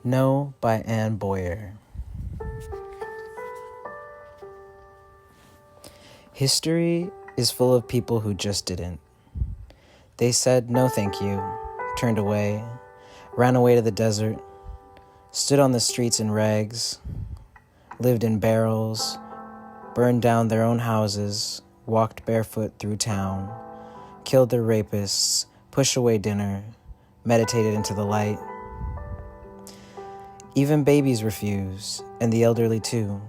No by Anne Boyer. History is full of people who just didn't. They said no thank you, turned away, ran away to the desert, stood on the streets in rags, lived in barrels, burned down their own houses, walked barefoot through town, killed their rapists, pushed away dinner, meditated into the light. Even babies refuse, and the elderly too.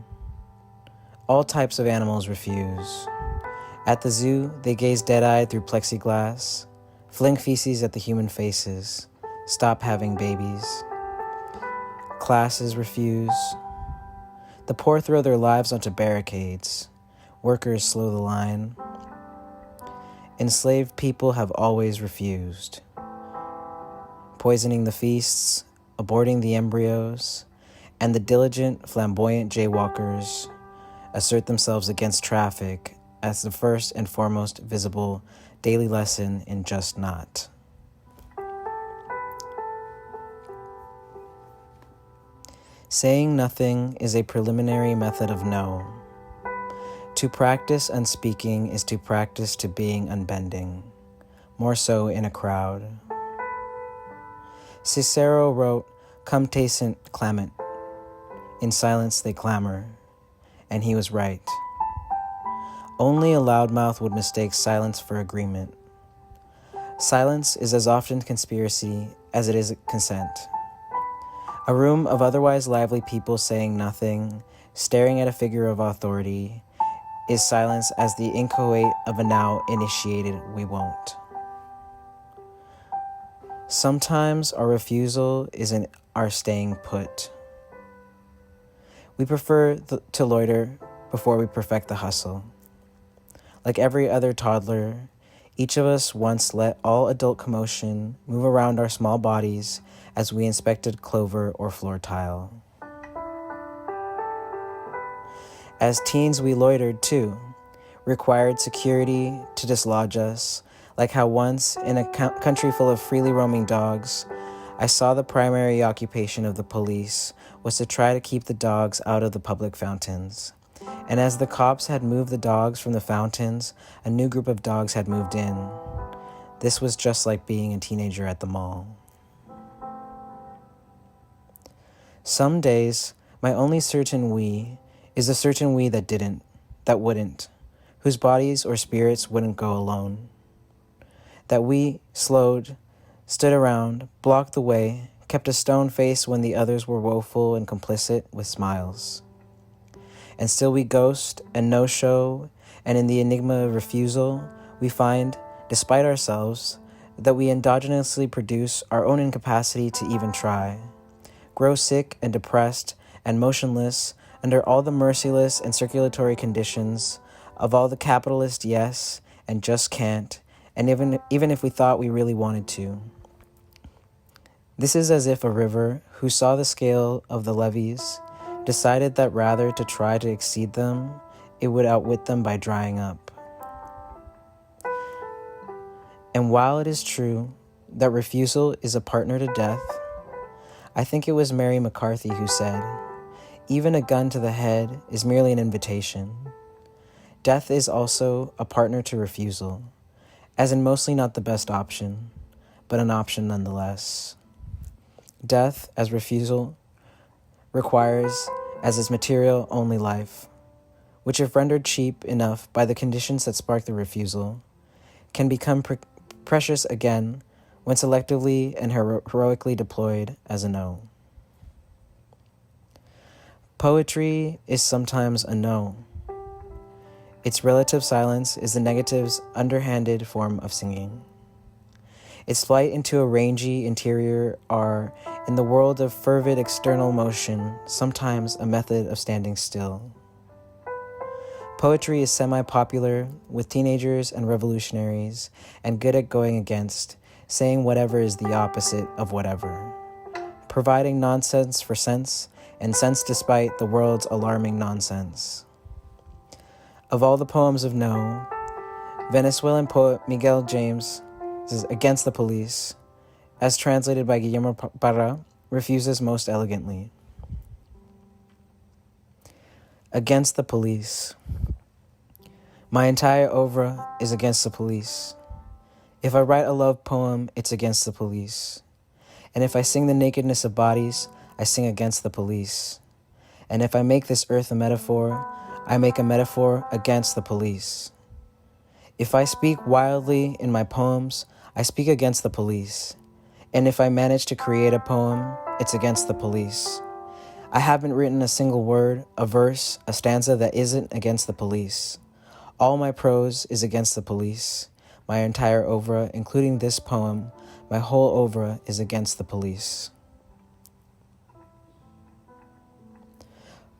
All types of animals refuse. At the zoo, they gaze dead-eyed through plexiglass, fling feces at the human faces, stop having babies. Classes refuse. The poor throw their lives onto barricades. Workers slow the line. Enslaved people have always refused. Poisoning the feasts, aborting the embryos, and the diligent, flamboyant jaywalkers assert themselves against traffic as the first and foremost visible daily lesson in just not. Saying nothing is a preliminary method of no. To practice unspeaking is to practice to being unbending, more so in a crowd. Cicero wrote, "Cum tacent clamant." In silence they clamor, and he was right. Only a loudmouth would mistake silence for agreement. Silence is as often conspiracy as it is consent. A room of otherwise lively people saying nothing, staring at a figure of authority, is silence as the inchoate of a now initiated we won't. Sometimes our refusal is in our staying put. We prefer to loiter before we perfect the hustle. Like every other toddler, each of us once let all adult commotion move around our small bodies as we inspected clover or floor tile. As teens, we loitered too, required security to dislodge us, like how once, in a country full of freely roaming dogs, I saw the primary occupation of the police was to try to keep the dogs out of the public fountains. And as the cops had moved the dogs from the fountains, a new group of dogs had moved in. This was just like being a teenager at the mall. Some days, my only certain we is a certain we that wouldn't, whose bodies or spirits wouldn't go alone. That we slowed, stood around, blocked the way, kept a stone face when the others were woeful and complicit with smiles. And still we ghost and no-show, and in the enigma of refusal, we find, despite ourselves, that we endogenously produce our own incapacity to even try, grow sick and depressed and motionless under all the merciless and circulatory conditions of all the capitalist yes and just can't, and even if we thought we really wanted to. This is as if a river, who saw the scale of the levees, decided that rather to try to exceed them, it would outwit them by drying up. And while it is true that refusal is a partner to death, I think it was Mary McCarthy who said, "Even a gun to the head is merely an invitation." Death is also a partner to refusal, as in mostly not the best option, but an option nonetheless. Death, as refusal, requires as its material only life, which if rendered cheap enough by the conditions that spark the refusal, can become precious again when selectively and heroically deployed as a no. Poetry is sometimes a no. Its relative silence is the negative's underhanded form of singing. Its flight into a rangy interior are, in the world of fervid external motion, sometimes a method of standing still. Poetry is semi-popular with teenagers and revolutionaries, and good at going against, saying whatever is the opposite of whatever, providing nonsense for sense, and sense despite the world's alarming nonsense. Of all the poems of no, Venezuelan poet Miguel James' Against the Police, as translated by Guillermo Parra, refuses most elegantly. Against the police. My entire oeuvre is against the police. If I write a love poem, it's against the police. And if I sing the nakedness of bodies, I sing against the police. And if I make this earth a metaphor, I make a metaphor against the police. If I speak wildly in my poems, I speak against the police. And if I manage to create a poem, it's against the police. I haven't written a single word, a verse, a stanza that isn't against the police. All my prose is against the police. My entire oeuvre, including this poem, my whole oeuvre is against the police.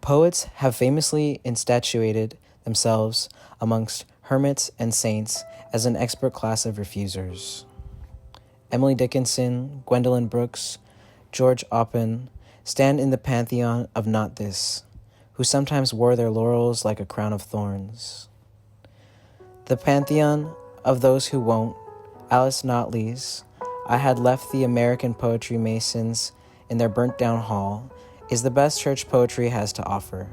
Poets have famously instantiated themselves amongst hermits and saints as an expert class of refusers. Emily Dickinson, Gwendolyn Brooks, George Oppen stand in the pantheon of not this, who sometimes wore their laurels like a crown of thorns. The pantheon of those who won't, Alice Notley's, I had left the American poetry masons in their burnt-down hall, is the best church poetry has to offer.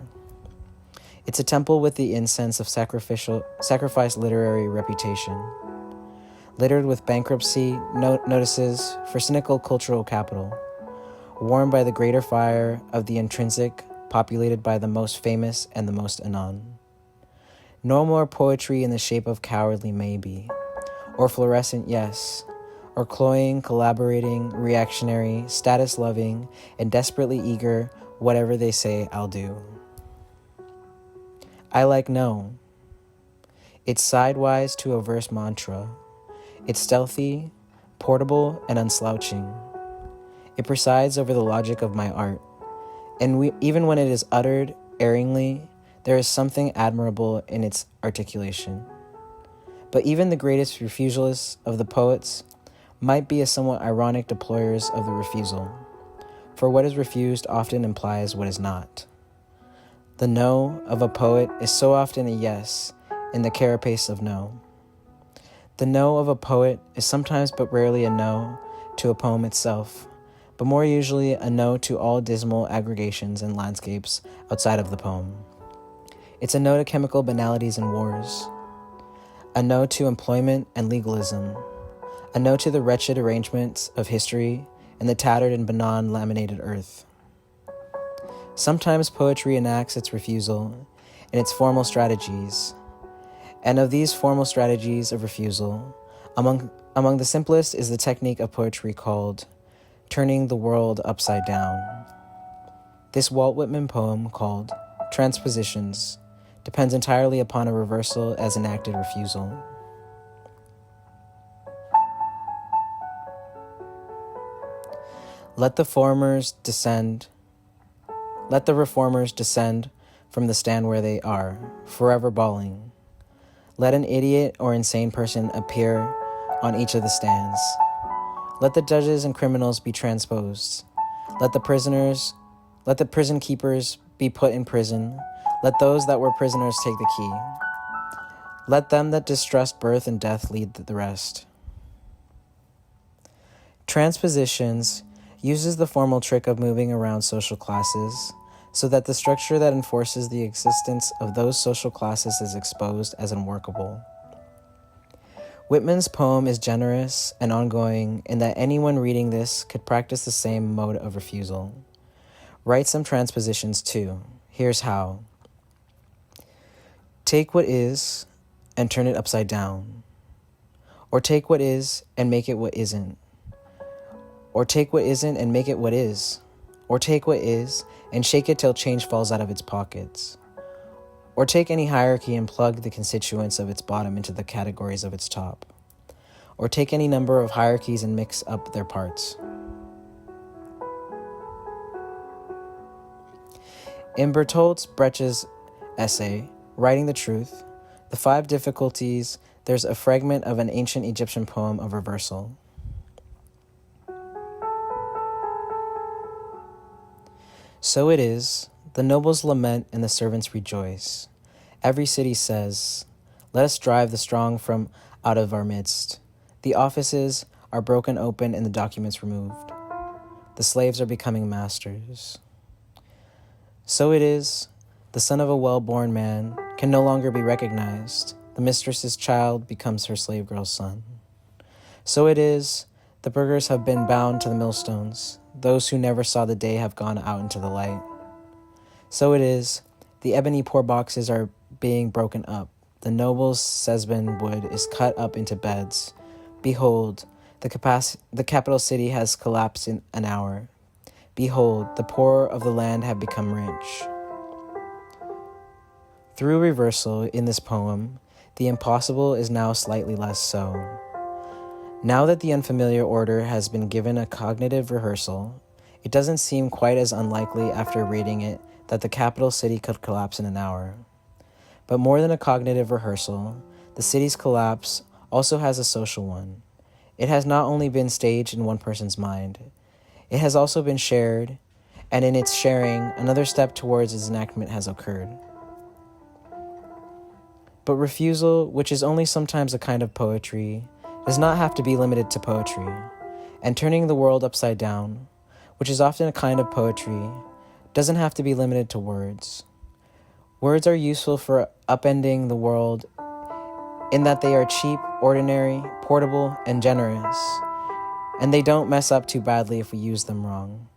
It's a temple with the incense of sacrificed literary reputation, littered with bankruptcy notices for cynical cultural capital, warmed by the greater fire of the intrinsic, populated by the most famous and the most anon. No more poetry in the shape of cowardly maybe, or fluorescent yes, or cloying, collaborating, reactionary, status-loving, and desperately eager, whatever they say, I'll do. I like no. It's sidewise to a verse mantra. It's stealthy, portable, and unslouching. It presides over the logic of my art. And even when it is uttered erringly, there is something admirable in its articulation. But even the greatest refusalists of the poets might be a somewhat ironic deployers of the refusal, for what is refused often implies what is not. The no of a poet is so often a yes in the carapace of no. The no of a poet is sometimes but rarely a no to a poem itself, but more usually a no to all dismal aggregations and landscapes outside of the poem. It's a no to chemical banalities and wars, a no to employment and legalism, a no to the wretched arrangements of history and the tattered and benign laminated earth. Sometimes poetry enacts its refusal in its formal strategies, and of these formal strategies of refusal, among the simplest is the technique of poetry called turning the world upside down. This Walt Whitman poem called Transpositions depends entirely upon a reversal as enacted refusal. Let the reformers descend from the stand where they are, forever bawling. Let an idiot or insane person appear on each of the stands. Let the judges and criminals be transposed. Let the prison keepers be put in prison. Let those that were prisoners take the key. Let them that distrust birth and death lead the rest. Transpositions uses the formal trick of moving around social classes so that the structure that enforces the existence of those social classes is exposed as unworkable. Whitman's poem is generous and ongoing in that anyone reading this could practice the same mode of refusal. Write some transpositions too. Here's how. Take what is and turn it upside down. Or take what is and make it what isn't. Or take what isn't and make it what is. Or take what is and shake it till change falls out of its pockets. Or take any hierarchy and plug the constituents of its bottom into the categories of its top. Or take any number of hierarchies and mix up their parts. In Bertolt Brecht's essay, Writing the Truth, The Five Difficulties, there's a fragment of an ancient Egyptian poem of reversal. So it is, the nobles lament and the servants rejoice. Every city says, let us drive the strong from out of our midst. The offices are broken open and the documents removed. the slaves are becoming masters. So it is, the son of a well-born man can no longer be recognized. The mistress's child becomes her slave girl's son. So it is, the burghers have been bound to the millstones. Those who never saw the day have gone out into the light. So it is, the ebony poor boxes are being broken up. The noble's Sesban wood is cut up into beds. Behold, the capital city has collapsed in an hour. Behold, the poor of the land have become rich. Through reversal in this poem, the impossible is now slightly less so. Now that the unfamiliar order has been given a cognitive rehearsal, it doesn't seem quite as unlikely after reading it that the capital city could collapse in an hour. But more than a cognitive rehearsal, the city's collapse also has a social one. It has not only been staged in one person's mind, it has also been shared, and in its sharing, another step towards its enactment has occurred. But refusal, which is only sometimes a kind of poetry, does not have to be limited to poetry, and turning the world upside down, which is often a kind of poetry, doesn't have to be limited to words. Words are useful for upending the world in that they are cheap, ordinary, portable, and generous, and they don't mess up too badly if we use them wrong.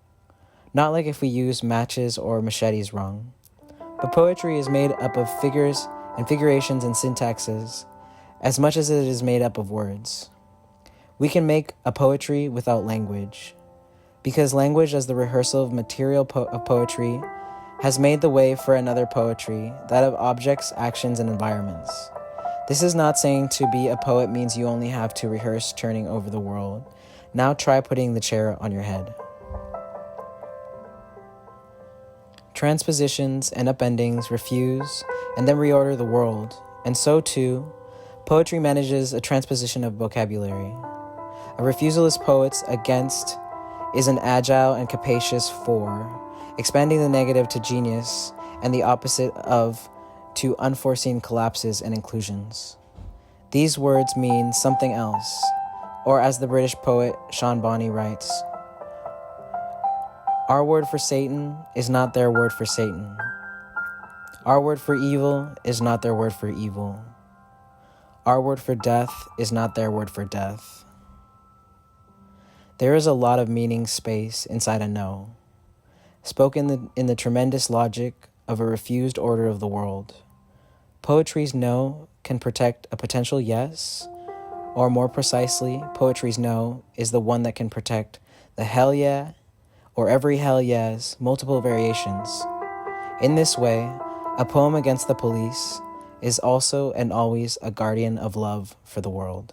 Not like if we use matches or machetes wrong. But poetry is made up of figures and figurations and syntaxes, as much as it is made up of words. We can make a poetry without language, because language as the rehearsal of material of poetry has made the way for another poetry, that of objects, actions, and environments. This is not saying to be a poet means you only have to rehearse turning over the world. Now try putting the chair on your head. Transpositions and upendings refuse and then reorder the world, and so too, poetry manages a transposition of vocabulary. A refusalist poet's against is an agile and capacious for, expanding the negative to genius and the opposite of to unforeseen collapses and inclusions. These words mean something else, or as the British poet Sean Bonney writes, our word for Satan is not their word for Satan. Our word for evil is not their word for evil. Our word for death is not their word for death. There is a lot of meaning space inside a no, spoken in the tremendous logic of a refused order of the world. Poetry's no can protect a potential yes, or more precisely, poetry's no is the one that can protect the hell yeah, or every hell yes, multiple variations. In this way, a poem against the police is also and always a guardian of love for the world.